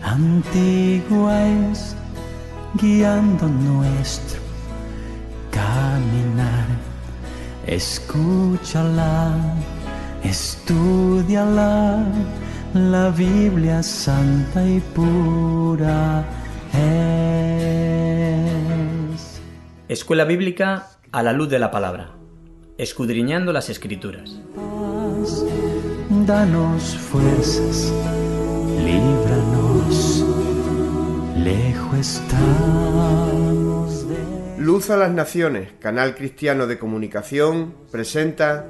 antigua es, guiando nuestro caminar. Escúchala, estúdiala, la Biblia santa y pura es. Escuela Bíblica a la luz de la palabra, escudriñando las Escrituras. Danos fuerzas, líbranos, lejos estamos de... Luz a las Naciones, canal cristiano de comunicación, presenta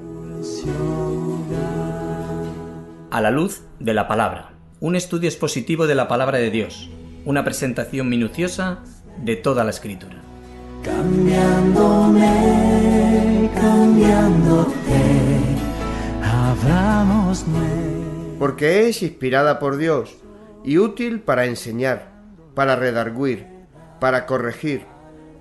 A la luz de la palabra, un estudio expositivo de la palabra de Dios, una presentación minuciosa de toda la Escritura. Cambiándome, cambiándote, abramos nuevo. porque es inspirada por Dios y útil para enseñar, para redarguir, para corregir,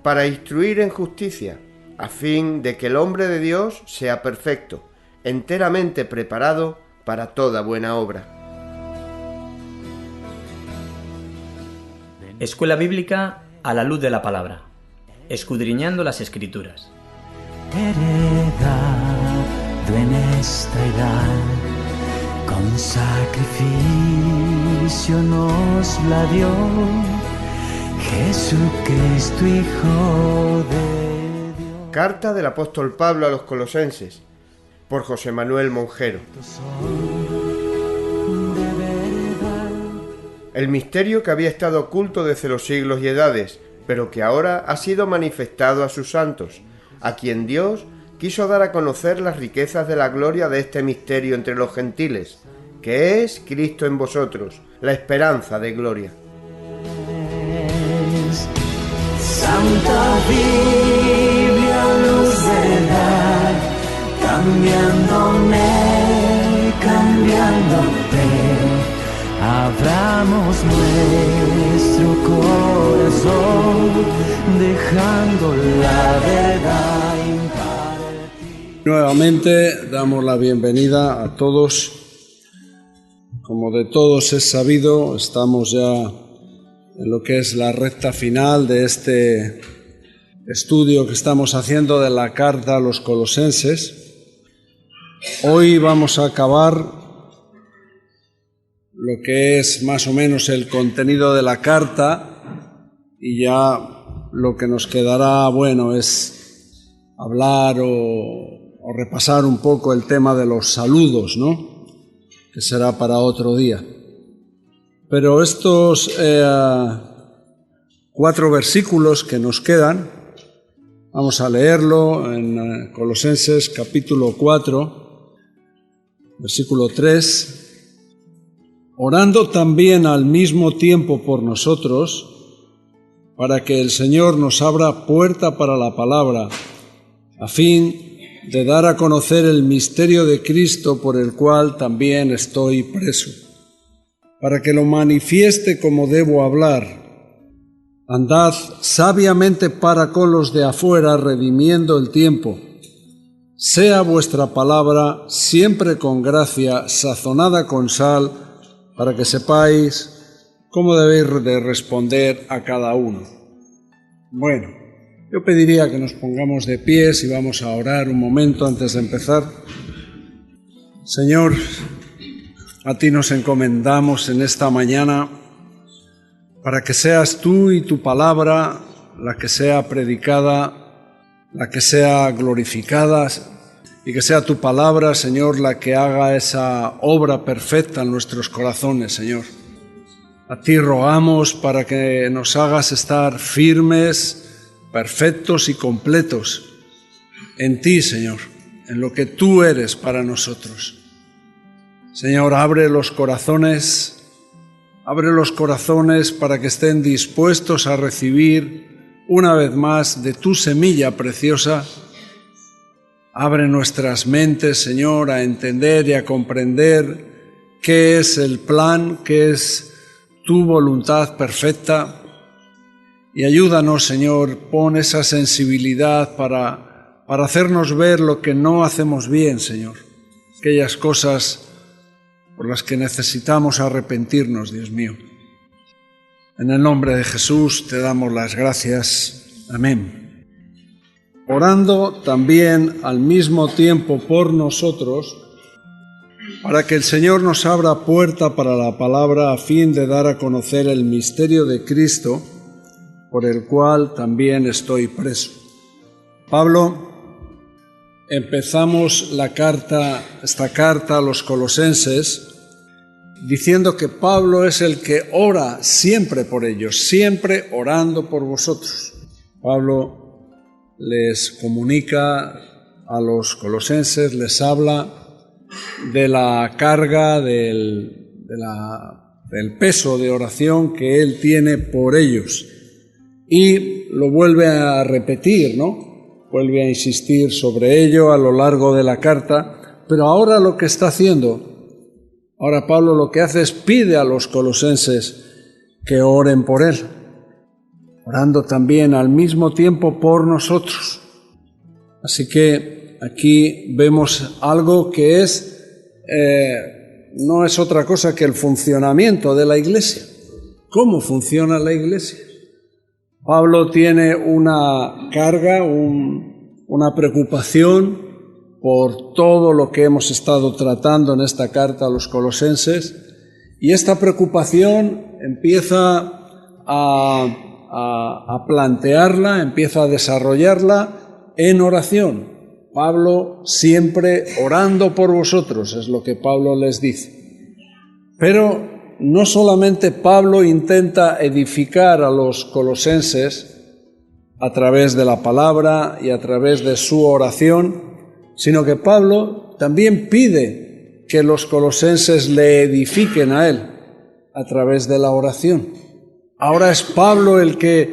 para instruir en justicia, a fin de que el hombre de Dios sea perfecto, enteramente preparado para toda buena obra. Escuela Bíblica a la luz de la palabra, escudriñando las Escrituras. Heredado en esta edad, con sacrificio nos la dio Jesucristo, Hijo de Dios. Carta del apóstol Pablo a los Colosenses, por José Manuel Monjero. El misterio que había estado oculto desde los siglos y edades, pero que ahora ha sido manifestado a sus santos, a quien Dios quiso dar a conocer las riquezas de la gloria de este misterio entre los gentiles, que es Cristo en vosotros, la esperanza de gloria. Santa Biblia, luz verdad, cambiándome, cambiándote, abramos nuestro corazón, dejando la verdad impartir. Nuevamente damos la bienvenida a todos. Como de todos es sabido, estamos ya en lo que es la recta final de este estudio que estamos haciendo de la carta a los Colosenses. Hoy vamos a acabar lo que es más o menos el contenido de la carta y ya lo que nos quedará, bueno, es hablar o repasar un poco el tema de los saludos, ¿no? Que será para otro día. Pero estos 4 versículos que nos quedan, vamos a leerlo en Colosenses capítulo 4, versículo 3. Orando también al mismo tiempo por nosotros, para que el Señor nos abra puerta para la palabra, a fin de dar a conocer el misterio de Cristo, por el cual también estoy preso, para que lo manifieste como debo hablar. Andad sabiamente para con los de afuera, redimiendo el tiempo. Sea vuestra palabra siempre con gracia, sazonada con sal, para que sepáis cómo debéis de responder a cada uno. Bueno, yo pediría que nos pongamos de pies y vamos a orar un momento antes de empezar. Señor, a ti nos encomendamos en esta mañana para que seas tú y tu palabra la que sea predicada, la que sea glorificada, y que sea tu palabra, Señor, la que haga esa obra perfecta en nuestros corazones, Señor. A ti rogamos para que nos hagas estar firmes, perfectos y completos en ti, Señor, en lo que tú eres para nosotros. Señor, abre los corazones para que estén dispuestos a recibir una vez más de tu semilla preciosa. Abre nuestras mentes, Señor, a entender y a comprender qué es el plan, qué es tu voluntad perfecta. Y ayúdanos, Señor, pon esa sensibilidad para hacernos ver lo que no hacemos bien, Señor. Aquellas cosas por las que necesitamos arrepentirnos, Dios mío. En el nombre de Jesús te damos las gracias. Amén. Orando también al mismo tiempo por nosotros, para que el Señor nos abra puerta para la palabra a fin de dar a conocer el misterio de Cristo, por el cual también estoy preso. Pablo, empezamos esta carta a los colosenses, diciendo que Pablo es el que ora siempre por ellos, siempre orando por vosotros. Pablo les comunica a los colosenses, les habla de la carga, del peso de oración que él tiene por ellos. Y lo vuelve a repetir, ¿no? Vuelve a insistir sobre ello a lo largo de la carta, pero ahora lo que está haciendo, ahora Pablo lo que hace es pide a los colosenses que oren por él, orando también al mismo tiempo por nosotros. Así que aquí vemos algo que no es otra cosa que el funcionamiento de la Iglesia. ¿Cómo funciona la Iglesia? Pablo tiene una carga, una preocupación por todo lo que hemos estado tratando en esta carta a los colosenses, y esta preocupación empieza a plantearla, empieza a desarrollarla en oración. Pablo siempre orando por vosotros, es lo que Pablo les dice. Pero no solamente Pablo intenta edificar a los colosenses a través de la palabra y a través de su oración, sino que Pablo también pide que los colosenses le edifiquen a él a través de la oración. Ahora es Pablo el que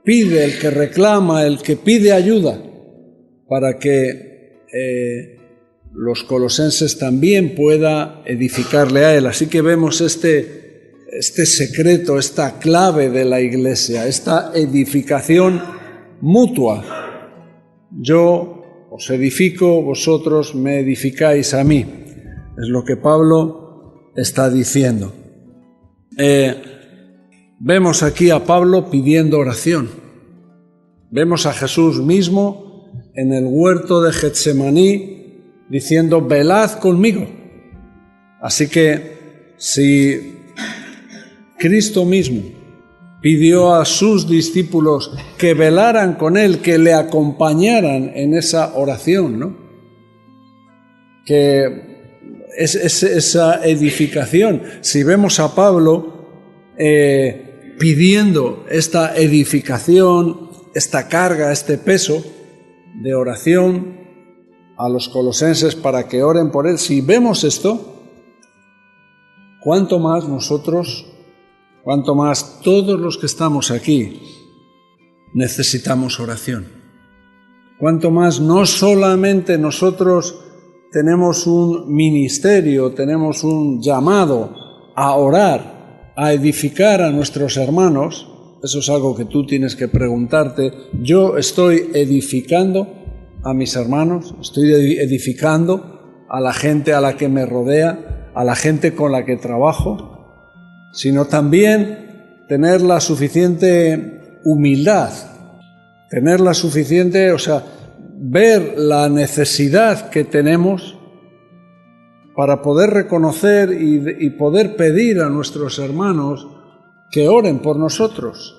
pide, el que reclama, el que pide ayuda para que los colosenses también pueda edificarle a él. Así que vemos este secreto, esta clave de la Iglesia, esta edificación mutua. Yo os edifico, vosotros me edificáis a mí. Es lo que Pablo está diciendo. Vemos aquí a Pablo pidiendo oración. Vemos a Jesús mismo en el huerto de Getsemaní diciendo, velad conmigo. Así que si Cristo mismo pidió a sus discípulos que velaran con él, que le acompañaran en esa oración, ¿no? Que es esa edificación. Si vemos a Pablo pidiendo esta edificación, esta carga, este peso de oración a los colosenses para que oren por él, si vemos esto, ¿cuánto más nosotros, cuánto más todos los que estamos aquí necesitamos oración? Cuánto más no solamente nosotros tenemos un ministerio, tenemos un llamado a orar, a edificar a nuestros hermanos. Eso es algo que tú tienes que preguntarte. ¿Yo estoy edificando a mis hermanos? ¿Estoy edificando a la gente a la que me rodea, a la gente con la que trabajo? Sino también tener la suficiente humildad, tener la suficiente, ver la necesidad que tenemos para poder reconocer y poder pedir a nuestros hermanos que oren por nosotros.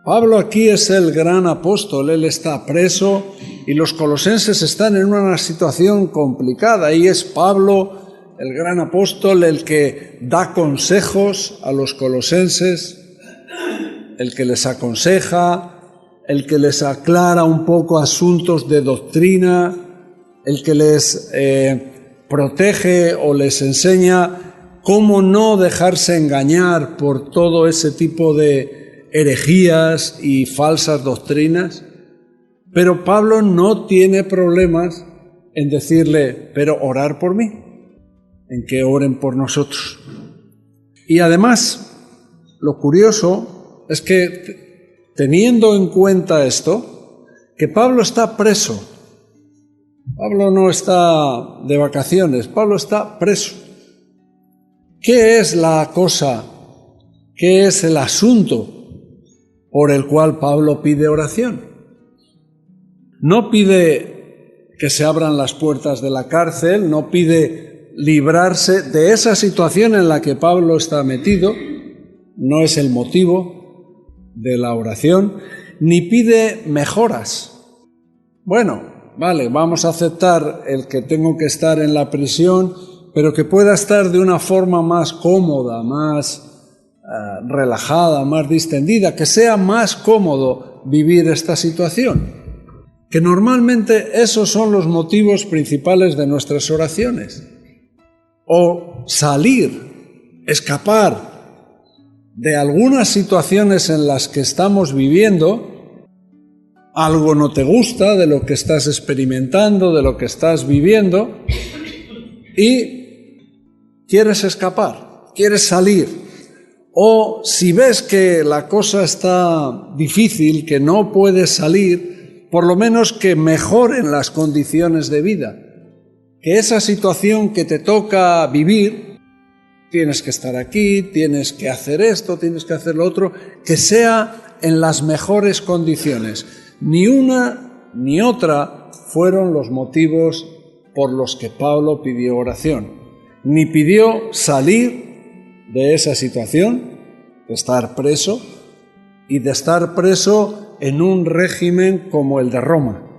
Pablo aquí es el gran apóstol, él está preso y los colosenses están en una situación complicada, y es Pablo, el gran apóstol, el que da consejos a los colosenses, el que les aconseja, el que les aclara un poco asuntos de doctrina, el que les protege o les enseña cómo no dejarse engañar por todo ese tipo de herejías y falsas doctrinas. Pero Pablo no tiene problemas en decirle, pero orar por mí, en que oren por nosotros. Y además, lo curioso es que, teniendo en cuenta esto, que Pablo está preso. Pablo no está de vacaciones, Pablo está preso. ¿Qué es la cosa ¿Qué es el asunto por el cual Pablo pide oración? No pide que se abran las puertas de la cárcel, no pide librarse de esa situación en la que Pablo está metido, no es el motivo de la oración, ni pide mejoras. Bueno, vale, vamos a aceptar el que tengo que estar en la prisión, pero que pueda estar de una forma más cómoda, más relajada, más distendida, que sea más cómodo vivir esta situación. Que normalmente esos son los motivos principales de nuestras oraciones. O salir, escapar de algunas situaciones en las que estamos viviendo, algo no te gusta de lo que estás experimentando, de lo que estás viviendo, y quieres escapar, quieres salir. O si ves que la cosa está difícil, que no puedes salir, por lo menos que mejoren las condiciones de vida. Que esa situación que te toca vivir, tienes que estar aquí, tienes que hacer esto, tienes que hacer lo otro, que sea en las mejores condiciones. Ni una ni otra fueron los motivos por los que Pablo pidió oración. Ni pidió salir de esa situación, de estar preso, y de estar preso en un régimen como el de Roma.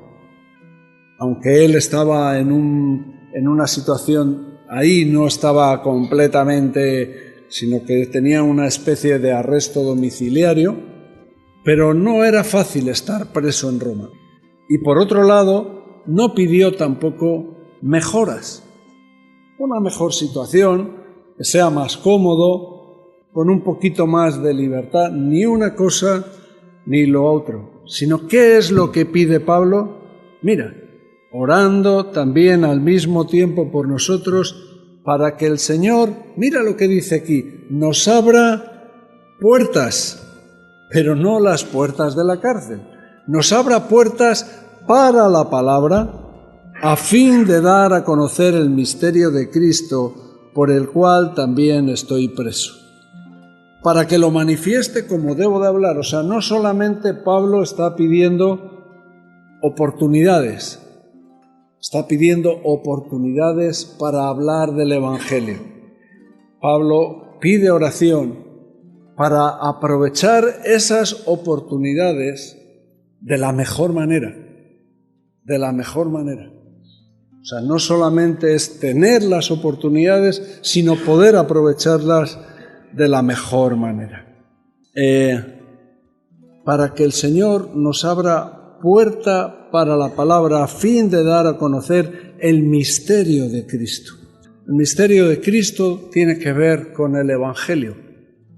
Aunque él estaba en una situación ahí, no estaba completamente, sino que tenía una especie de arresto domiciliario, pero no era fácil estar preso en Roma. Y por otro lado, no pidió tampoco mejoras, una mejor situación, que sea más cómodo, con un poquito más de libertad, ni una cosa ni lo otro, sino ¿qué es lo que pide Pablo? Mira, orando también al mismo tiempo por nosotros, para que el Señor, mira lo que dice aquí, nos abra puertas, pero no las puertas de la cárcel, nos abra puertas para la palabra, a fin de dar a conocer el misterio de Cristo, por el cual también estoy preso. Para que lo manifieste como debo de hablar. O sea, no solamente Pablo está pidiendo oportunidades, está pidiendo oportunidades para hablar del Evangelio. Pablo pide oración para aprovechar esas oportunidades de la mejor manera, de la mejor manera. O sea, no solamente es tener las oportunidades, sino poder aprovecharlas de la mejor manera. Para que el Señor nos abra puerta para la palabra a fin de dar a conocer el misterio de Cristo. El misterio de Cristo tiene que ver con el Evangelio.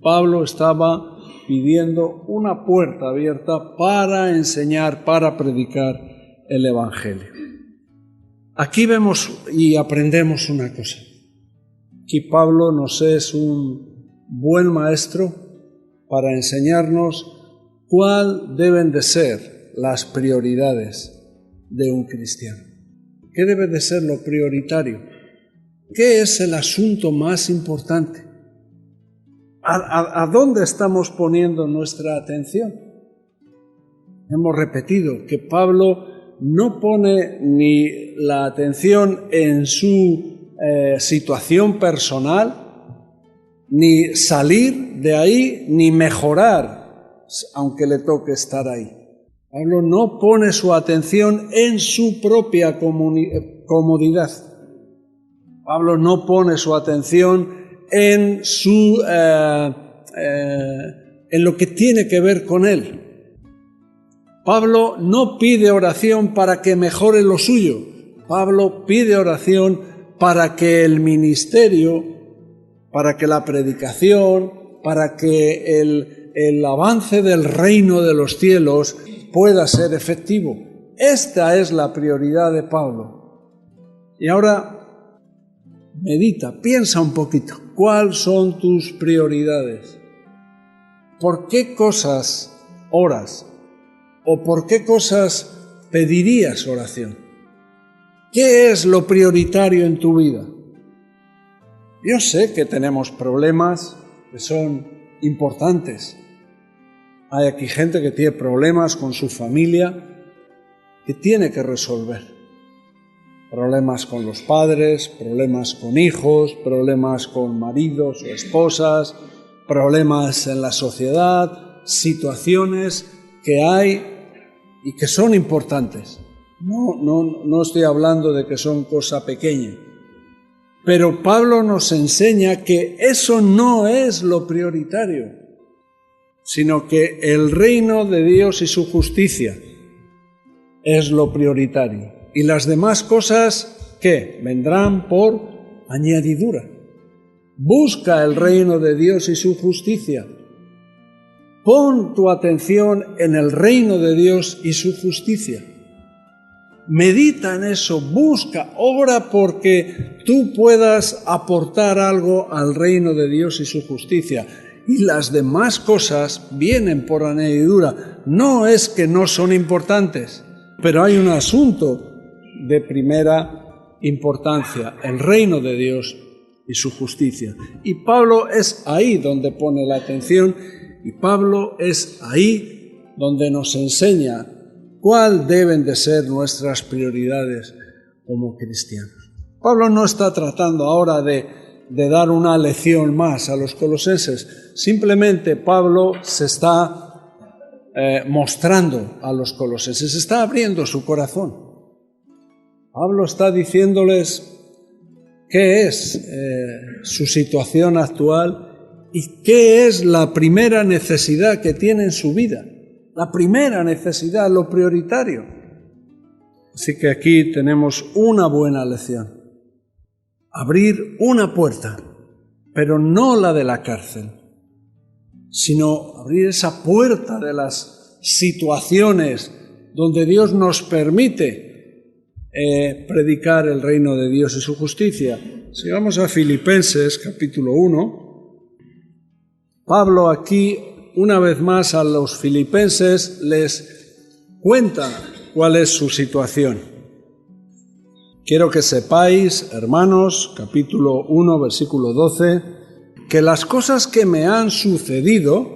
Pablo estaba pidiendo una puerta abierta para enseñar, para predicar el Evangelio. Aquí vemos y aprendemos una cosa. Aquí Pablo nos es un buen maestro para enseñarnos cuál deben de ser las prioridades de un cristiano. ¿Qué debe de ser lo prioritario? ¿Qué es el asunto más importante? ¿A dónde estamos poniendo nuestra atención? Hemos repetido que Pablo no pone ni la atención en su situación personal, ni salir de ahí, ni mejorar, aunque le toque estar ahí. Pablo no pone su atención en su propia comodidad. Pablo no pone su atención en lo que tiene que ver con él. Pablo no pide oración para que mejore lo suyo. Pablo pide oración para que el ministerio, para que la predicación, para que el avance del reino de los cielos pueda ser efectivo. Esta es la prioridad de Pablo. Y ahora medita, piensa un poquito. ¿Cuáles son tus prioridades? ¿Por qué cosas oras? ¿O por qué cosas pedirías oración? ¿Qué es lo prioritario en tu vida? Yo sé que tenemos problemas que son importantes. Hay aquí gente que tiene problemas con su familia que tiene que resolver. Problemas con los padres, problemas con hijos, problemas con maridos o esposas, problemas en la sociedad, situaciones que hay y que son importantes. No estoy hablando de que son cosa pequeña. Pero Pablo nos enseña que eso no es lo prioritario, sino que el reino de Dios y su justicia es lo prioritario. Y las demás cosas, ¿qué? Vendrán por añadidura. Busca el reino de Dios y su justicia. Pon tu atención en el reino de Dios y su justicia. Medita en eso, busca, ora porque tú puedas aportar algo al reino de Dios y su justicia. Y las demás cosas vienen por añadidura. No es que no son importantes, pero hay un asunto de primera importancia, el reino de Dios y su justicia. Y Pablo es ahí donde pone la atención, y Pablo es ahí donde nos enseña cuál deben de ser nuestras prioridades como cristianos. Pablo no está tratando ahora de dar una lección más a los colosenses, simplemente Pablo se está mostrando a los colosenses, está abriendo su corazón. Pablo está diciéndoles qué es su situación actual y qué es la primera necesidad que tiene en su vida. La primera necesidad, lo prioritario. Así que aquí tenemos una buena lección. Abrir una puerta, pero no la de la cárcel, sino abrir esa puerta de las situaciones donde Dios nos permite predicar el reino de Dios y su justicia. Si vamos a Filipenses capítulo 1, Pablo aquí una vez más a los filipenses les cuenta cuál es su situación. Quiero que sepáis, hermanos, capítulo 1, versículo 12, que las cosas que me han sucedido,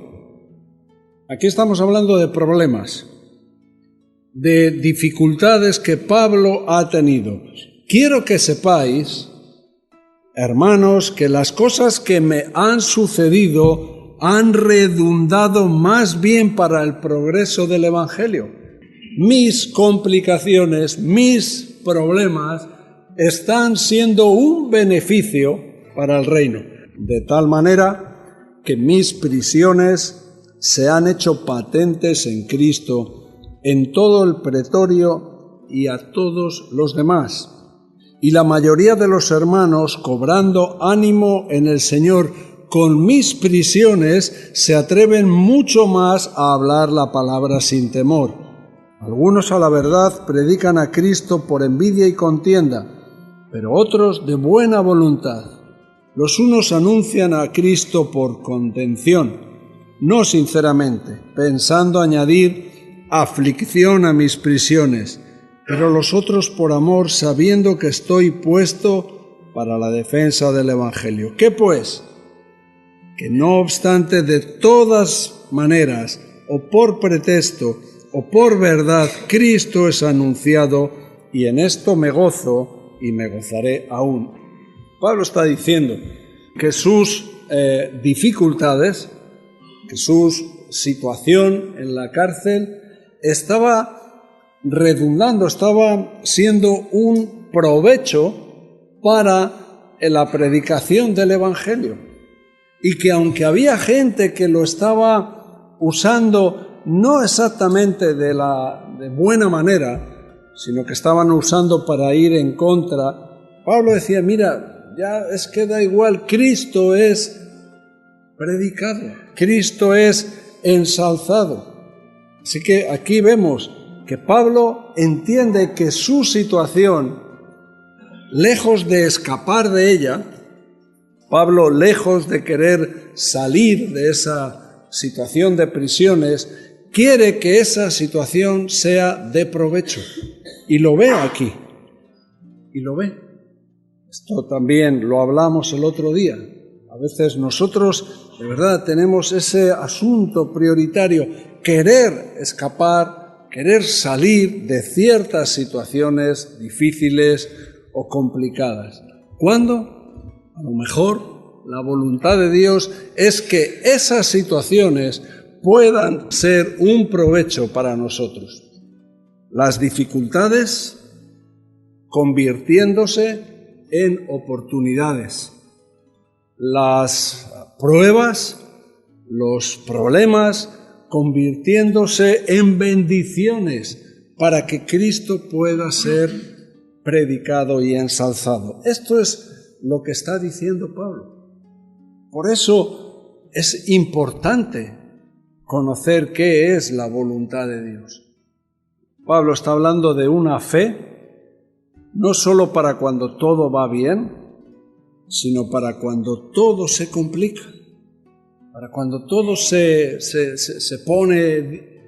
aquí estamos hablando de problemas, de dificultades que Pablo ha tenido. Quiero que sepáis, hermanos, que las cosas que me han sucedido han redundado más bien para el progreso del Evangelio. Mis complicaciones, mis problemas están siendo un beneficio para el reino, de tal manera que mis prisiones se han hecho patentes en Cristo, en todo el pretorio y a todos los demás. Y la mayoría de los hermanos, cobrando ánimo en el Señor, con mis prisiones se atreven mucho más a hablar la palabra sin temor. Algunos a la verdad predican a Cristo por envidia y contienda, pero otros de buena voluntad. Los unos anuncian a Cristo por contención, no sinceramente, pensando añadir aflicción a mis prisiones, pero los otros por amor, sabiendo que estoy puesto para la defensa del Evangelio. ¿Qué pues? Que no obstante, de todas maneras, o por pretexto, o por verdad, Cristo es anunciado, y en esto me gozo y me gozaré aún. Pablo está diciendo que sus dificultades, que su situación en la cárcel estaba redundando, estaba siendo un provecho para la predicación del Evangelio. Y que aunque había gente que lo estaba usando no exactamente de buena manera, sino que estaban usando para ir en contra, Pablo decía, mira, ya es que da igual, Cristo es predicado, Cristo es ensalzado. Así que aquí vemos que Pablo entiende que su situación, lejos de escapar de ella, Pablo, lejos de querer salir de esa situación de prisiones, quiere que esa situación sea de provecho. Y lo ve aquí. Y lo ve. Esto también lo hablamos el otro día. A A veces nosotros, de verdad, tenemos ese asunto prioritario, querer escapar, querer salir de ciertas situaciones difíciles o complicadas. ¿Cuándo? A lo mejor la voluntad de Dios es que esas situaciones puedan ser un provecho para nosotros. Las dificultades convirtiéndose en oportunidades. Las pruebas, los problemas, convirtiéndose en bendiciones para que Cristo pueda ser predicado y ensalzado. Esto es lo que está diciendo Pablo. Por eso es importante conocer qué es la voluntad de Dios. Pablo está hablando de una fe, no solo para cuando todo va bien, sino para cuando todo se complica, para cuando todo se pone,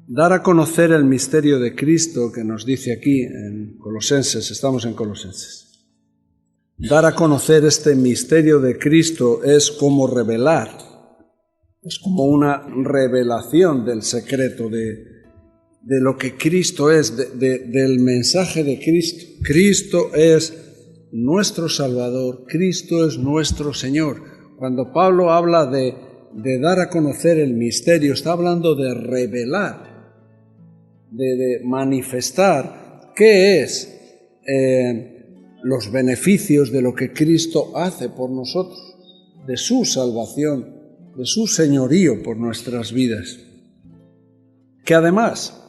dar a conocer el misterio de Cristo que nos dice aquí en Colosenses, estamos en Colosenses. Dar a conocer este misterio de Cristo es como revelar, es como una revelación del secreto de lo que Cristo es, del mensaje de Cristo. Cristo es nuestro Salvador, Cristo es nuestro Señor. Cuando Pablo habla de dar a conocer el misterio, está hablando de revelar, de manifestar qué es los beneficios de lo que Cristo hace por nosotros, de su salvación, de su señorío por nuestras vidas. Que además,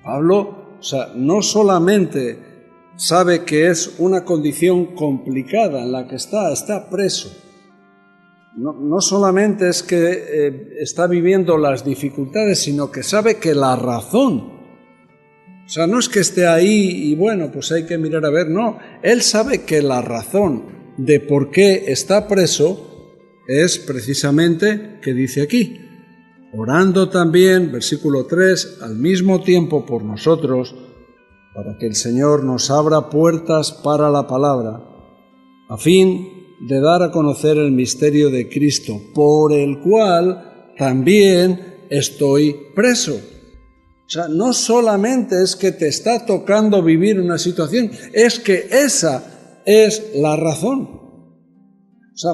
Pablo, no solamente sabe que es una condición complicada en la que está preso. No solamente es que está viviendo las dificultades, sino que sabe que la razón, no es que esté ahí y bueno, pues hay que mirar a ver, no. Él sabe que la razón de por qué está preso es precisamente, que dice aquí, orando también, versículo 3, al mismo tiempo por nosotros, para que el Señor nos abra puertas para la palabra, a fin de dar a conocer el misterio de Cristo, por el cual también estoy preso. No solamente es que te está tocando vivir una situación, es que esa es la razón.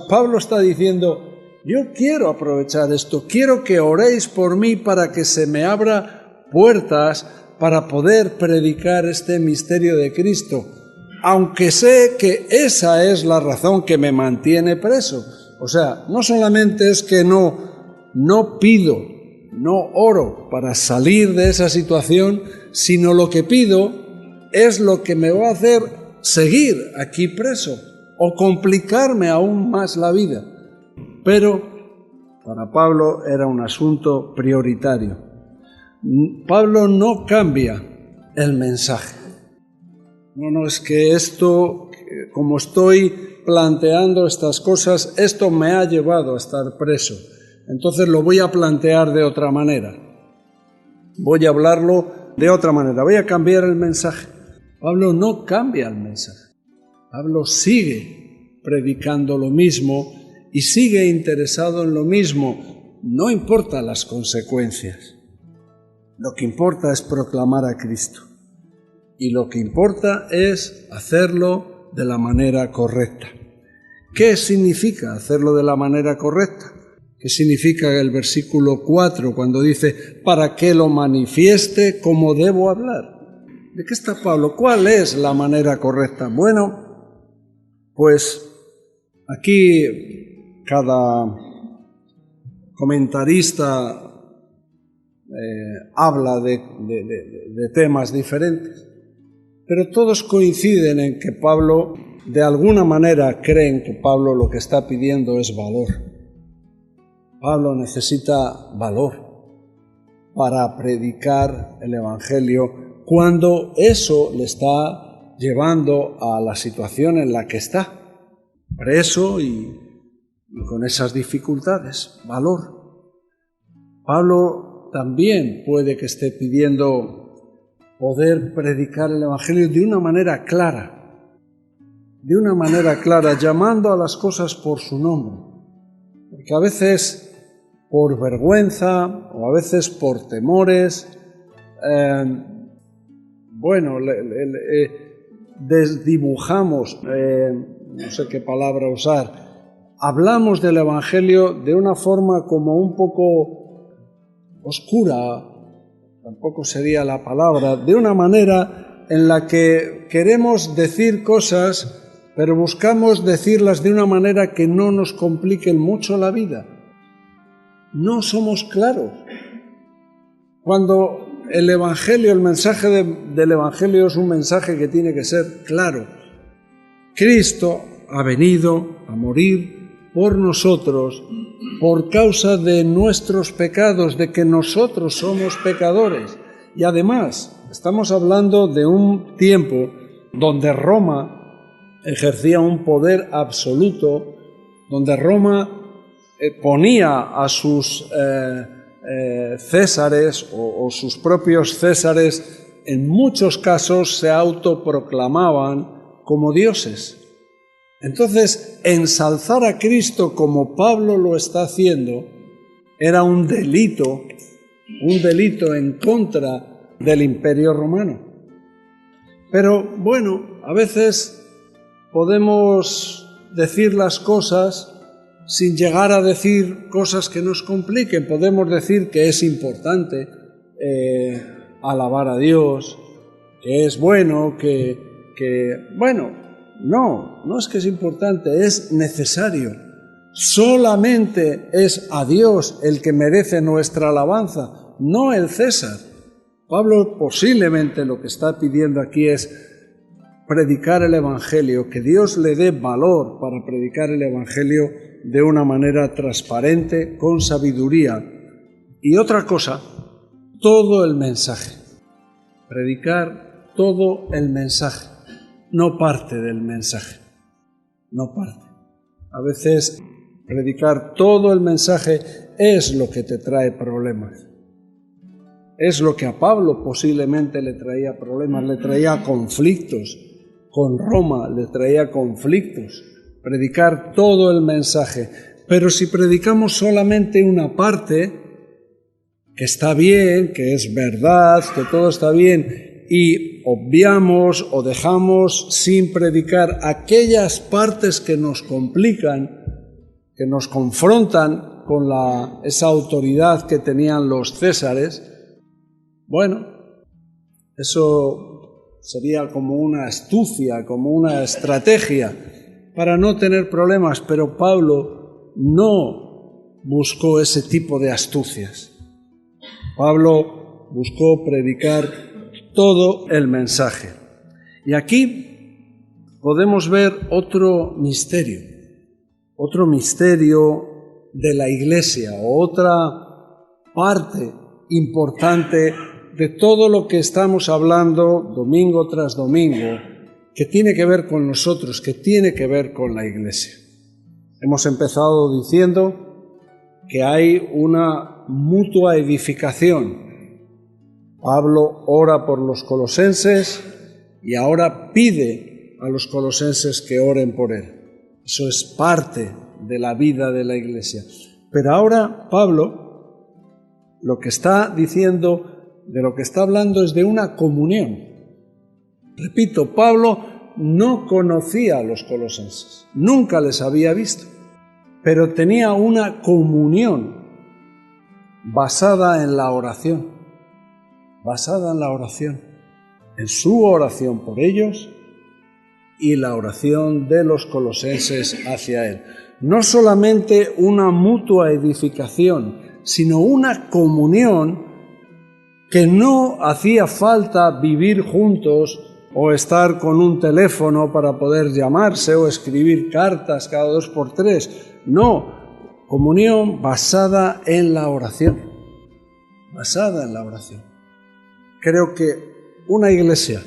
Pablo está diciendo, yo quiero aprovechar esto, quiero que oréis por mí para que se me abra puertas para poder predicar este misterio de Cristo, aunque sé que esa es la razón que me mantiene preso. No solamente es que no pido, no oro para salir de esa situación, sino lo que pido es lo que me va a hacer seguir aquí preso o complicarme aún más la vida. Pero para Pablo era un asunto prioritario. Pablo no cambia el mensaje. No, es que esto, como estoy planteando estas cosas, esto me ha llevado a estar preso. Entonces lo voy a plantear de otra manera. Voy a hablarlo de otra manera. Voy a cambiar el mensaje. Pablo no cambia el mensaje. Pablo sigue predicando lo mismo y sigue interesado en lo mismo. No importa las consecuencias. Lo que importa es proclamar a Cristo. Y lo que importa es hacerlo de la manera correcta. ¿Qué significa hacerlo de la manera correcta? ¿Qué significa el versículo 4 cuando dice, para que lo manifieste como debo hablar? ¿De qué está Pablo? ¿Cuál es la manera correcta? Bueno, pues aquí cada comentarista habla de temas diferentes, pero todos coinciden en que Pablo, de alguna manera creen que Pablo lo que está pidiendo es valor. Pablo necesita valor para predicar el Evangelio cuando eso le está llevando a la situación en la que está, preso y con esas dificultades. Valor. Pablo también puede que esté pidiendo poder predicar el Evangelio de una manera clara, de una manera clara, llamando a las cosas por su nombre. Porque a veces por vergüenza o a veces por temores, desdibujamos, no sé qué palabra usar, hablamos del Evangelio de una forma como un poco oscura, tampoco sería la palabra, de una manera en la que queremos decir cosas, pero buscamos decirlas de una manera que no nos complique mucho la vida. No somos claros. Cuando el Evangelio, el mensaje del Evangelio es un mensaje que tiene que ser claro. Cristo ha venido a morir por nosotros por causa de nuestros pecados, de que nosotros somos pecadores. Y además, estamos hablando de un tiempo donde Roma ejercía un poder absoluto, donde Roma ponía a sus césares o sus propios césares, en muchos casos se autoproclamaban como dioses. Entonces, ensalzar a Cristo como Pablo lo está haciendo era un delito en contra del Imperio Romano. Pero bueno, a veces podemos decir las cosas sin llegar a decir cosas que nos compliquen. Podemos decir que es importante alabar a Dios, que es bueno, no es que es importante, es necesario. Solamente es a Dios el que merece nuestra alabanza, no el César. Pablo posiblemente lo que está pidiendo aquí es predicar el Evangelio, que Dios le dé valor para predicar el Evangelio de una manera transparente, con sabiduría. Y otra cosa, todo el mensaje. Predicar todo el mensaje, no parte del mensaje, no parte. A veces predicar todo el mensaje es lo que te trae problemas. Es lo que a Pablo posiblemente le traía problemas, le traía conflictos. Con Roma le traía conflictos. Predicar todo el mensaje. Pero si predicamos solamente una parte, que está bien, que es verdad, que todo está bien, y obviamos o dejamos sin predicar aquellas partes que nos complican, que nos confrontan con esa autoridad que tenían los césares, bueno, eso sería como una astucia, como una estrategia para no tener problemas, pero Pablo no buscó ese tipo de astucias. Pablo buscó predicar todo el mensaje. Y aquí podemos ver otro misterio de la Iglesia, otra parte importante de todo lo que estamos hablando domingo tras domingo, que tiene que ver con nosotros, que tiene que ver con la Iglesia. Hemos empezado diciendo que hay una mutua edificación. Pablo ora por los colosenses y ahora pide a los colosenses que oren por él. Eso es parte de la vida de la Iglesia. Pero ahora Pablo lo que está diciendo, de lo que está hablando es de una comunión. Repito, Pablo no conocía a los colosenses, nunca les había visto, pero tenía una comunión basada en la oración, en su oración por ellos y la oración de los colosenses hacia él. No solamente una mutua edificación, sino una comunión que no hacía falta vivir juntos o estar con un teléfono para poder llamarse o escribir cartas cada 2 por 3. No, comunión basada en la oración. Basada en la oración. Creo que una iglesia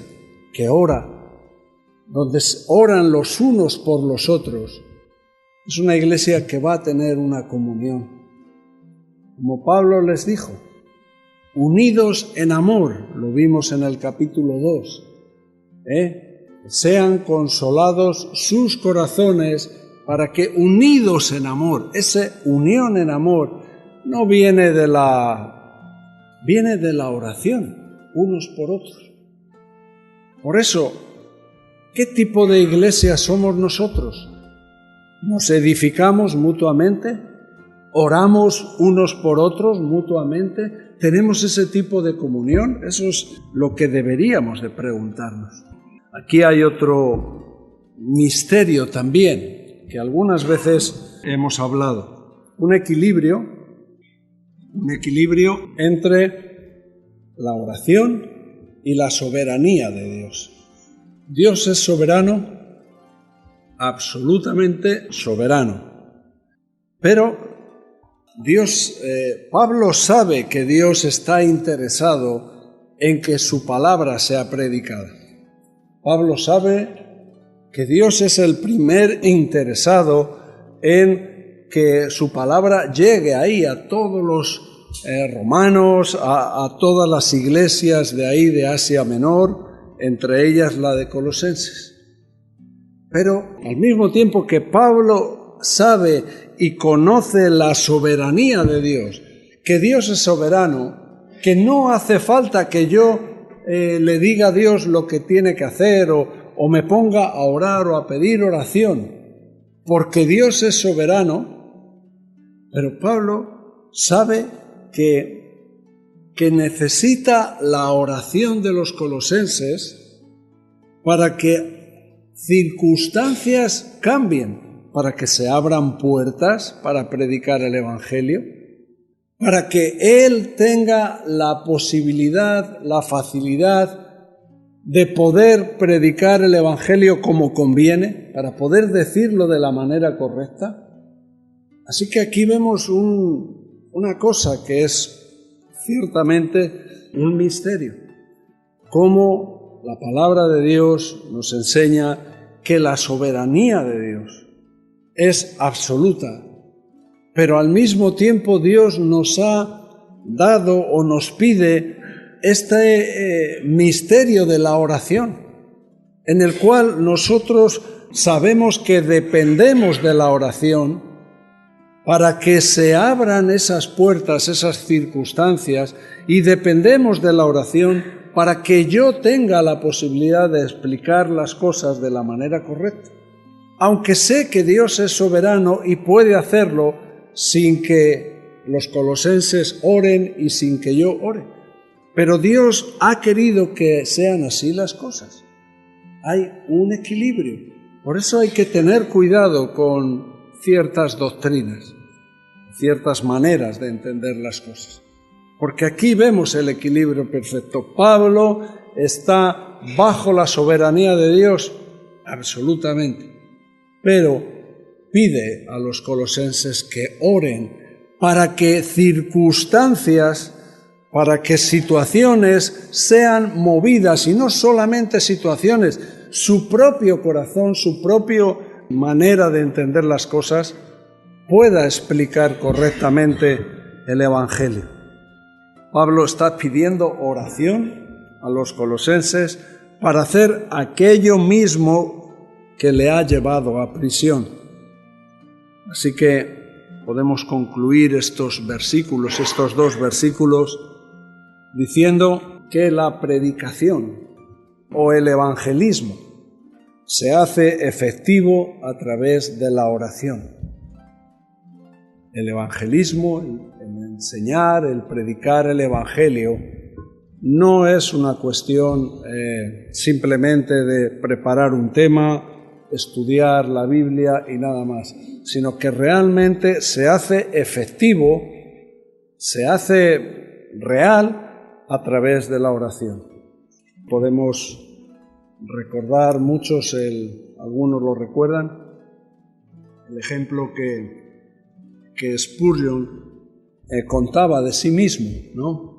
que ora, donde oran los unos por los otros, es una iglesia que va a tener una comunión. Como Pablo les dijo, unidos en amor, lo vimos en el capítulo 2. sean consolados sus corazones para que unidos en amor, esa unión en amor no viene de la oración, unos por otros. Por eso, ¿qué tipo de iglesia somos nosotros? ¿Nos edificamos mutuamente? ¿Oramos unos por otros mutuamente? ¿Tenemos ese tipo de comunión? Eso es lo que deberíamos de preguntarnos. Aquí hay otro misterio también, que algunas veces hemos hablado. Un equilibrio entre la oración y la soberanía de Dios. Dios es soberano, absolutamente soberano. Pero Pablo sabe que Dios está interesado en que su palabra sea predicada. Pablo sabe que Dios es el primer interesado en que su palabra llegue ahí a todos los romanos, a todas las iglesias de ahí de Asia Menor, entre ellas la de Colosenses. Pero al mismo tiempo que Pablo sabe y conoce la soberanía de Dios, que Dios es soberano, que no hace falta que yo le diga a Dios lo que tiene que hacer o me ponga a orar o a pedir oración, porque Dios es soberano, pero Pablo sabe que necesita la oración de los colosenses para que circunstancias cambien, para que se abran puertas para predicar el Evangelio, para que él tenga la posibilidad, la facilidad de poder predicar el Evangelio como conviene, para poder decirlo de la manera correcta. Así que aquí vemos una cosa que es ciertamente un misterio, cómo la palabra de Dios nos enseña que la soberanía de Dios es absoluta, pero al mismo tiempo Dios nos ha dado o nos pide este misterio de la oración, en el cual nosotros sabemos que dependemos de la oración para que se abran esas puertas, esas circunstancias, y dependemos de la oración para que yo tenga la posibilidad de explicar las cosas de la manera correcta. Aunque sé que Dios es soberano y puede hacerlo sin que los colosenses oren y sin que yo ore. Pero Dios ha querido que sean así las cosas. Hay un equilibrio. Por eso hay que tener cuidado con ciertas doctrinas, ciertas maneras de entender las cosas. Porque aquí vemos el equilibrio perfecto. Pablo está bajo la soberanía de Dios, absolutamente. Pero pide a los colosenses que oren para que circunstancias, para que situaciones sean movidas, y no solamente situaciones, su propio corazón, su propia manera de entender las cosas, pueda explicar correctamente el Evangelio. Pablo está pidiendo oración a los colosenses para hacer aquello mismo que le ha llevado a prisión. Así que podemos concluir estos versículos, estos dos versículos, diciendo que la predicación o el evangelismo se hace efectivo a través de la oración. El evangelismo, el enseñar, el predicar el evangelio, no es una cuestión simplemente de preparar un tema, estudiar la Biblia y nada más, sino que realmente se hace efectivo, se hace real a través de la oración. Podemos recordar muchos, algunos lo recuerdan, el ejemplo que Spurgeon contaba de sí mismo, ¿no?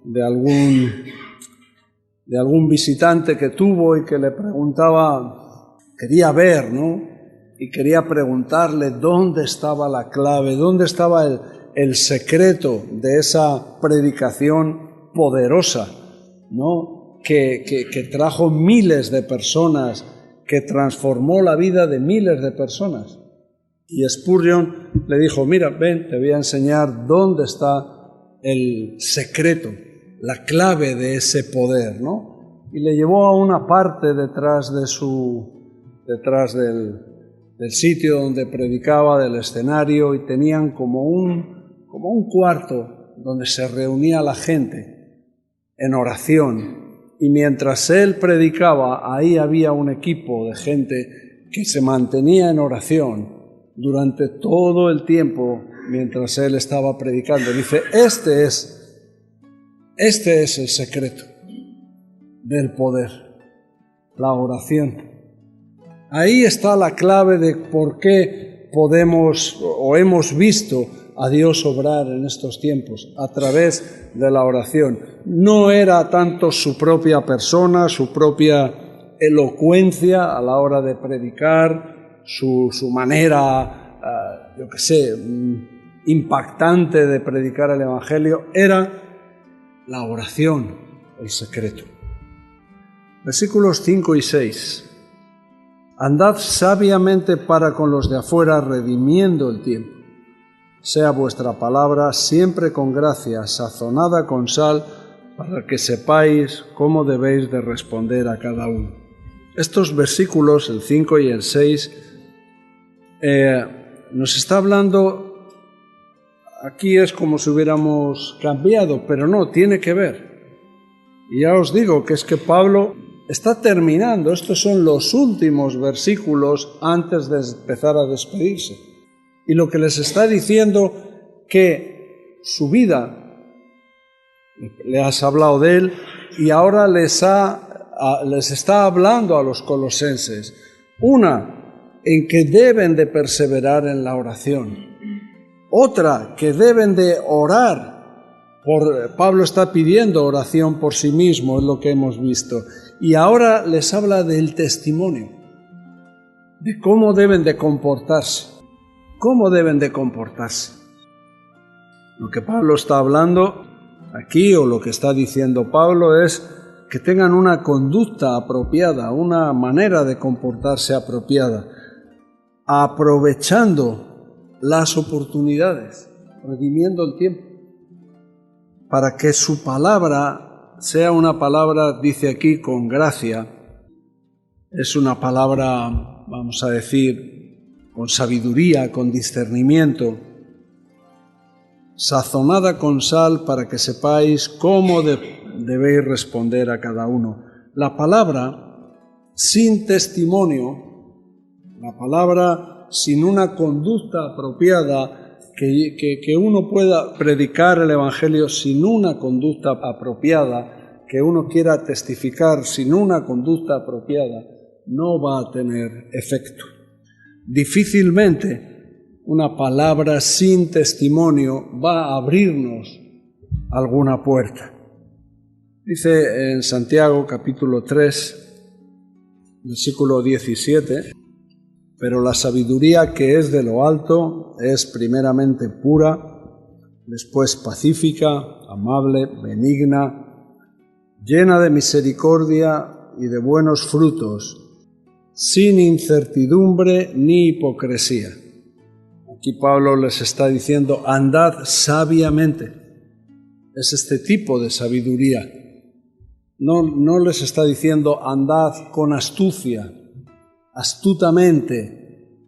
De algún visitante que tuvo y que le preguntaba, quería ver, ¿no? Y quería preguntarle dónde estaba la clave, dónde estaba el secreto de esa predicación poderosa, ¿no? que trajo miles de personas, que transformó la vida de miles de personas. Y Spurgeon le dijo, mira, ven, te voy a enseñar dónde está el secreto, la clave de ese poder, ¿no? Y le llevó a una parte detrás del sitio donde predicaba, del escenario, y tenían como un cuarto donde se reunía la gente en oración. Y mientras él predicaba, ahí había un equipo de gente que se mantenía en oración durante todo el tiempo mientras él estaba predicando. Dice, este es el secreto del poder, la oración. Ahí está la clave de por qué podemos o hemos visto a Dios obrar en estos tiempos, a través de la oración. No era tanto su propia persona, su propia elocuencia a la hora de predicar, su manera, impactante de predicar el Evangelio, era la oración, el secreto. Versículos 5 y 6. Andad sabiamente para con los de afuera, redimiendo el tiempo. Sea vuestra palabra siempre con gracia, sazonada con sal, para que sepáis cómo debéis de responder a cada uno. Estos versículos, el 5 y el 6, nos está hablando, aquí es como si hubiéramos cambiado, pero no, tiene que ver. Y ya os digo que es que Pablo está terminando, estos son los últimos versículos antes de empezar a despedirse. Y lo que les está diciendo que su vida, le has hablado de él, y ahora les está hablando a los colosenses. Una, en que deben de perseverar en la oración. Otra, que deben de orar. Pablo está pidiendo oración por sí mismo, es lo que hemos visto. Y ahora les habla del testimonio, de cómo deben de comportarse. ¿Cómo deben de comportarse? Lo que Pablo está hablando aquí, o lo que está diciendo Pablo, es que tengan una conducta apropiada, una manera de comportarse apropiada, aprovechando las oportunidades, redimiendo el tiempo, para que su palabra sea una palabra, dice aquí, con gracia. Es una palabra, vamos a decir, con sabiduría, con discernimiento, sazonada con sal, para que sepáis cómo debéis responder a cada uno. La palabra sin testimonio, la palabra sin una conducta apropiada, que uno pueda predicar el Evangelio sin una conducta apropiada, que uno quiera testificar sin una conducta apropiada, no va a tener efecto. Difícilmente una palabra sin testimonio va a abrirnos alguna puerta. Dice en Santiago capítulo 3, versículo 17, pero la sabiduría que es de lo alto es primeramente pura, después pacífica, amable, benigna, llena de misericordia y de buenos frutos, sin incertidumbre ni hipocresía. Aquí Pablo les está diciendo, andad sabiamente. Es este tipo de sabiduría. No les está diciendo, andad con astucia, astutamente,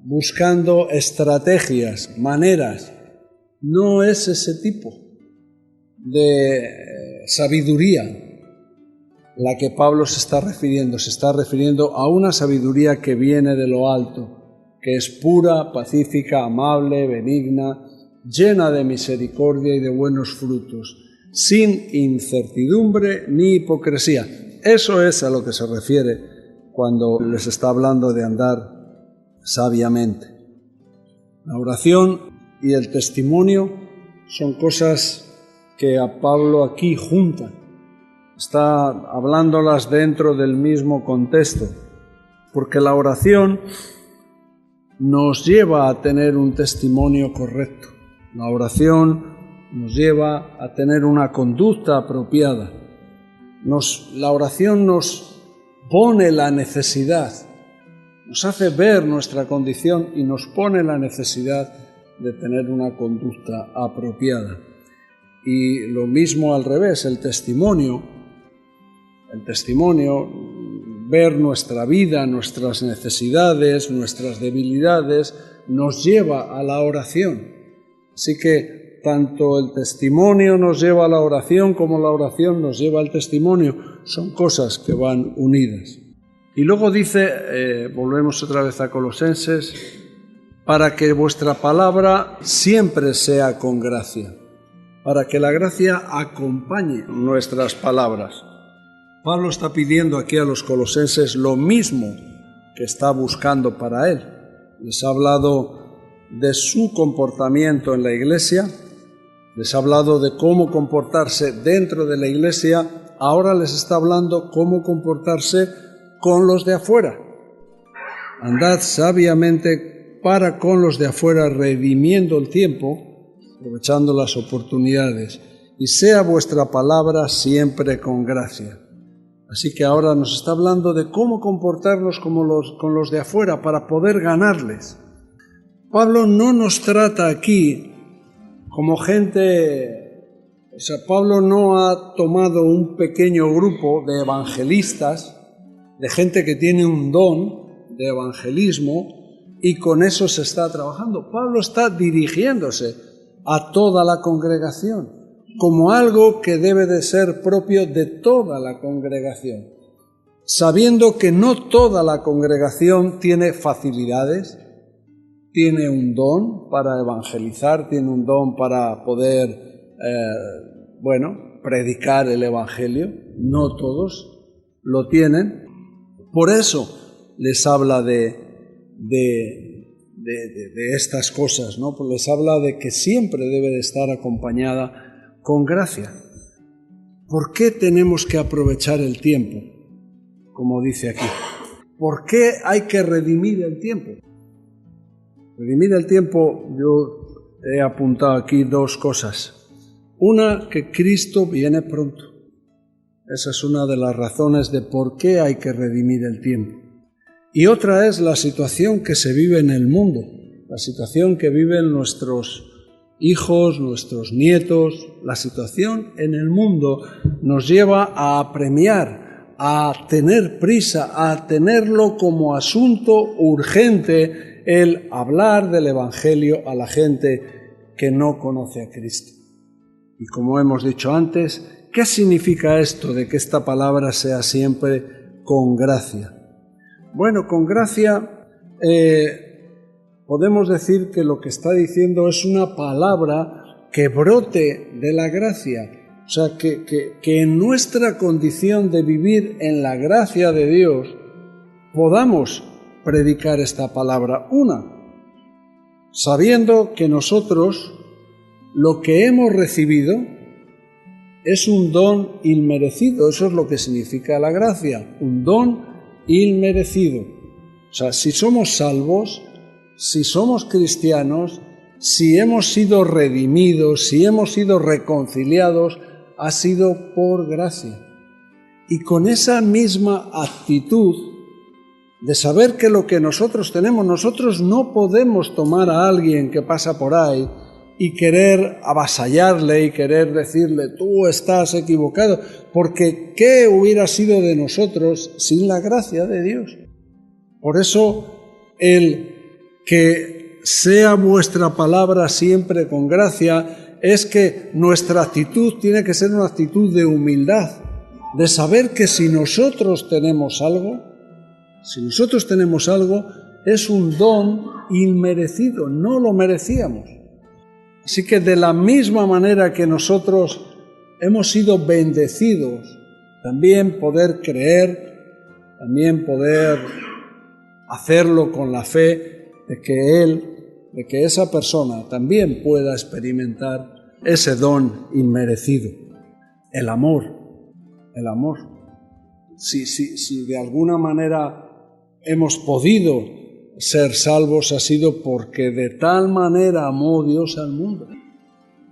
buscando estrategias, maneras. No es ese tipo de sabiduría la que Pablo se está refiriendo a una sabiduría que viene de lo alto, que es pura, pacífica, amable, benigna, llena de misericordia y de buenos frutos, sin incertidumbre ni hipocresía. Eso es a lo que se refiere cuando les está hablando de andar sabiamente. La oración y el testimonio son cosas que a Pablo aquí junta. Está hablándolas dentro del mismo contexto, porque la oración nos lleva a tener un testimonio correcto. La oración nos lleva a tener una conducta apropiada. La oración nos pone la necesidad, nos hace ver nuestra condición y nos pone la necesidad de tener una conducta apropiada. Y lo mismo al revés, el testimonio, ver nuestra vida, nuestras necesidades, nuestras debilidades, nos lleva a la oración. Así que tanto el testimonio nos lleva a la oración como la oración nos lleva al testimonio. Son cosas que van unidas. Y luego dice, volvemos otra vez a Colosenses, para que vuestra palabra siempre sea con gracia, para que la gracia acompañe nuestras palabras. Pablo está pidiendo aquí a los colosenses lo mismo que está buscando para él. Les ha hablado de su comportamiento en la iglesia, les ha hablado de cómo comportarse dentro de la iglesia, ahora les está hablando cómo comportarse con los de afuera. Andad sabiamente para con los de afuera, redimiendo el tiempo, aprovechando las oportunidades, y sea vuestra palabra siempre con gracia. Así que ahora nos está hablando de cómo comportarnos con los de afuera para poder ganarles. Pablo no nos trata aquí como gente, Pablo no ha tomado un pequeño grupo de evangelistas, de gente que tiene un don de evangelismo y con eso se está trabajando. Pablo está dirigiéndose a toda la congregación como algo que debe de ser propio de toda la congregación, sabiendo que no toda la congregación tiene facilidades, tiene un don para evangelizar, tiene un don para poder, predicar el evangelio. No todos lo tienen. Por eso les habla de estas cosas, ¿no? Pues les habla de que siempre debe de estar acompañada con gracia. ¿Por qué tenemos que aprovechar el tiempo? Como dice aquí. ¿Por qué hay que redimir el tiempo? Redimir el tiempo, yo he apuntado aquí dos cosas. Una, que Cristo viene pronto. Esa es una de las razones de por qué hay que redimir el tiempo. Y otra es la situación que se vive en el mundo, la situación que viven nuestros hijos, nuestros nietos. La situación en el mundo nos lleva a apremiar, a tener prisa, a tenerlo como asunto urgente el hablar del Evangelio a la gente que no conoce a Cristo. Y como hemos dicho antes, ¿qué significa esto de que esta palabra sea siempre con gracia? Bueno, con gracia podemos decir que lo que está diciendo es una palabra que brote de la gracia. O sea, que en nuestra condición de vivir en la gracia de Dios podamos predicar esta palabra. Una, sabiendo que nosotros lo que hemos recibido es un don inmerecido. Eso es lo que significa la gracia, un don inmerecido. O sea, si somos salvos, si somos cristianos, si hemos sido redimidos, si hemos sido reconciliados, ha sido por gracia. Y con esa misma actitud de saber que lo que nosotros tenemos, nosotros no podemos tomar a alguien que pasa por ahí y querer avasallarle y querer decirle, tú estás equivocado, porque ¿qué hubiera sido de nosotros sin la gracia de Dios? Por eso, el que sea vuestra palabra siempre con gracia es que nuestra actitud tiene que ser una actitud de humildad, de saber que si nosotros tenemos algo, es un don inmerecido, no lo merecíamos. Así que de la misma manera que nosotros hemos sido bendecidos, también poder creer, también poder hacerlo con la fe de que esa persona también pueda experimentar ese don inmerecido, el amor. Si de alguna manera hemos podido ser salvos, ha sido porque de tal manera amó Dios al mundo,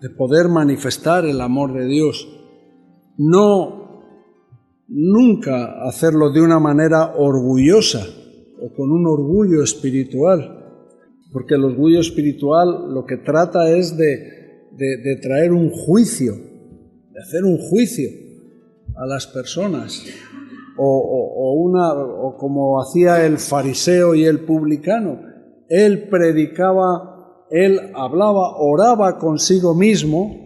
de poder manifestar el amor de Dios, no nunca hacerlo de una manera orgullosa o con un orgullo espiritual, porque el orgullo espiritual lo que trata es de traer un juicio, de hacer un juicio a las personas, o como hacía el fariseo y el publicano. Él predicaba, él hablaba, oraba consigo mismo,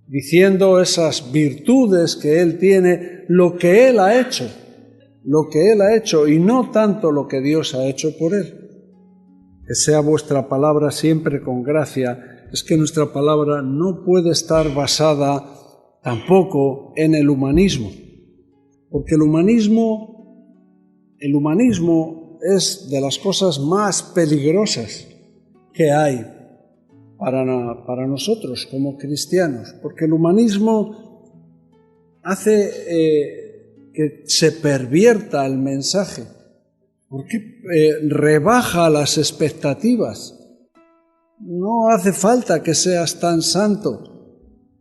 diciendo esas virtudes que él tiene, lo que él ha hecho, y no tanto lo que Dios ha hecho por él. Que sea vuestra palabra siempre con gracia. Es que nuestra palabra no puede estar basada tampoco en el humanismo, porque el humanismo es de las cosas más peligrosas que hay para nosotros como cristianos, porque el humanismo hace que se pervierta el mensaje, porque rebaja las expectativas. No hace falta que seas tan santo,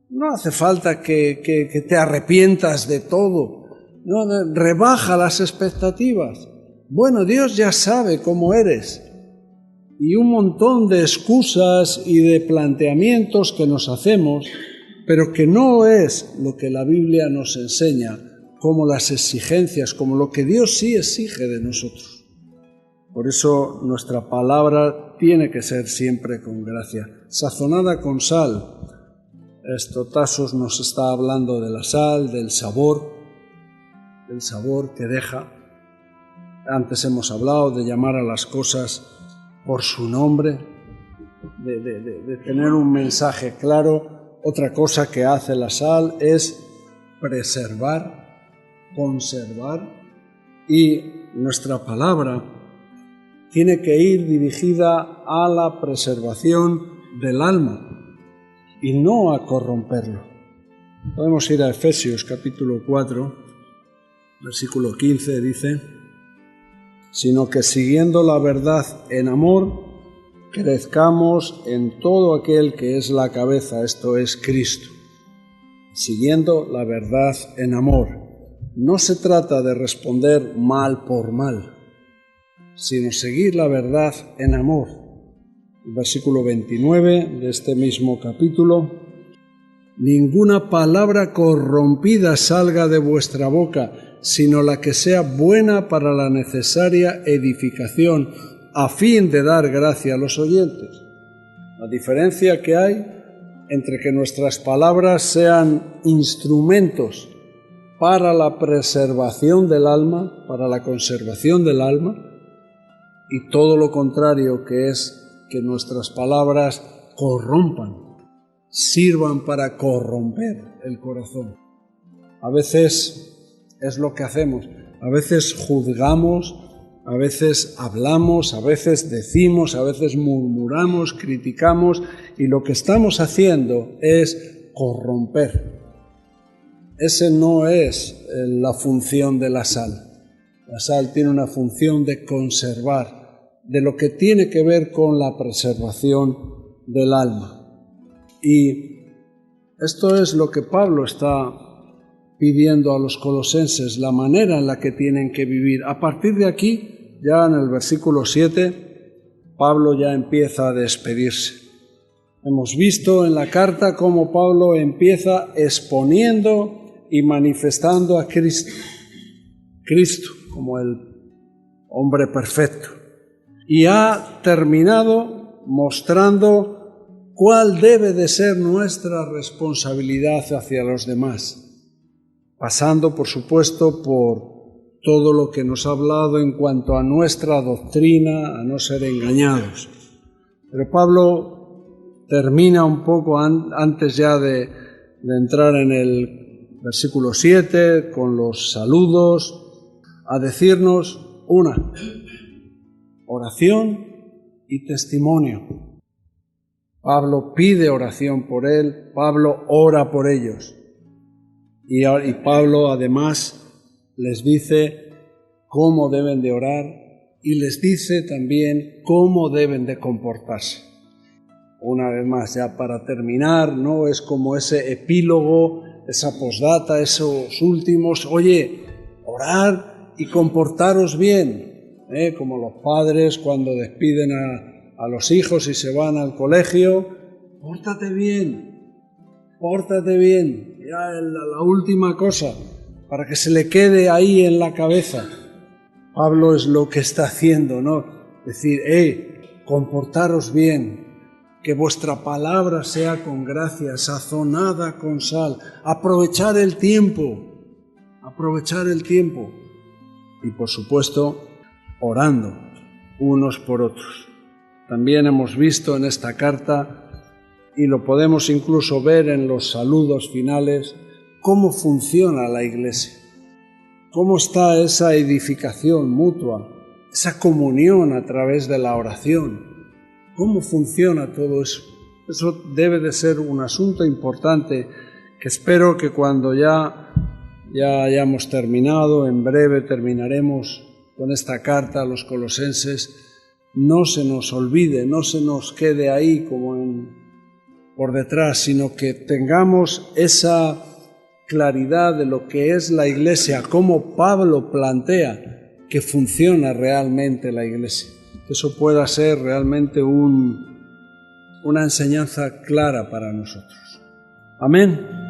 no hace falta que te arrepientas de todo, no, rebaja las expectativas. Bueno, Dios ya sabe cómo eres, y un montón de excusas y de planteamientos que nos hacemos, pero que no es lo que la Biblia nos enseña, como las exigencias, como lo que Dios sí exige de nosotros. Por eso nuestra palabra tiene que ser siempre con gracia, sazonada con sal. Tasos nos está hablando de la sal, del sabor que deja. Antes hemos hablado de llamar a las cosas por su nombre, de tener un mensaje claro. Otra cosa que hace la sal es preservar, conservar, y nuestra palabra tiene que ir dirigida a la preservación del alma y no a corromperlo. Podemos ir a Efesios capítulo 4, versículo 15, dice: sino que siguiendo la verdad en amor, crezcamos en todo aquel que es la cabeza, esto es Cristo. Siguiendo la verdad en amor. No se trata de responder mal por mal, sino seguir la verdad en amor. El versículo 29 de este mismo capítulo: ninguna palabra corrompida salga de vuestra boca, sino la que sea buena para la necesaria edificación, a fin de dar gracia a los oyentes. La diferencia que hay entre que nuestras palabras sean instrumentos para la preservación del alma, para la conservación del alma, y todo lo contrario, que es que nuestras palabras corrompan, sirvan para corromper el corazón. A veces es lo que hacemos, a veces juzgamos, a veces hablamos, a veces decimos, a veces murmuramos, criticamos, y lo que estamos haciendo es corromper. Esa no es la función de la sal. La sal tiene una función de conservar, de lo que tiene que ver con la preservación del alma. Y esto es lo que Pablo está pidiendo a los colosenses, la manera en la que tienen que vivir. A partir de aquí, ya en el versículo 7, Pablo ya empieza a despedirse. Hemos visto en la carta cómo Pablo empieza exponiendo y manifestando a Cristo como el hombre perfecto, y ha terminado mostrando cuál debe de ser nuestra responsabilidad hacia los demás, pasando por supuesto por todo lo que nos ha hablado en cuanto a nuestra doctrina, a no ser engañados. Pero Pablo termina un poco antes ya de entrar en el versículo 7, con los saludos, a decirnos una: oración y testimonio. Pablo pide oración por él, Pablo ora por ellos. Y Pablo además les dice cómo deben de orar y les dice también cómo deben de comportarse. Una vez más, ya para terminar, no es como ese epílogo, esa postdata, esos últimos: oye, Orad y comportaros bien, como los padres cuando despiden a los hijos y se van al colegio. Pórtate bien, ya la última cosa, para que se le quede ahí en la cabeza. Pablo es lo que está haciendo, ¿no? Decir, comportaros bien, que vuestra palabra sea con gracia, sazonada con sal, aprovechar el tiempo. Y por supuesto, orando unos por otros. También hemos visto en esta carta, y lo podemos incluso ver en los saludos finales, cómo funciona la Iglesia, cómo está esa edificación mutua, esa comunión a través de la oración, cómo funciona todo eso. Eso debe de ser un asunto importante que espero que cuando ya hayamos terminado, en breve terminaremos con esta carta a los colosenses, no se nos olvide, no se nos quede ahí como por detrás, sino que tengamos esa claridad de lo que es la Iglesia, cómo Pablo plantea que funciona realmente la Iglesia. Que eso pueda ser realmente una enseñanza clara para nosotros. Amén.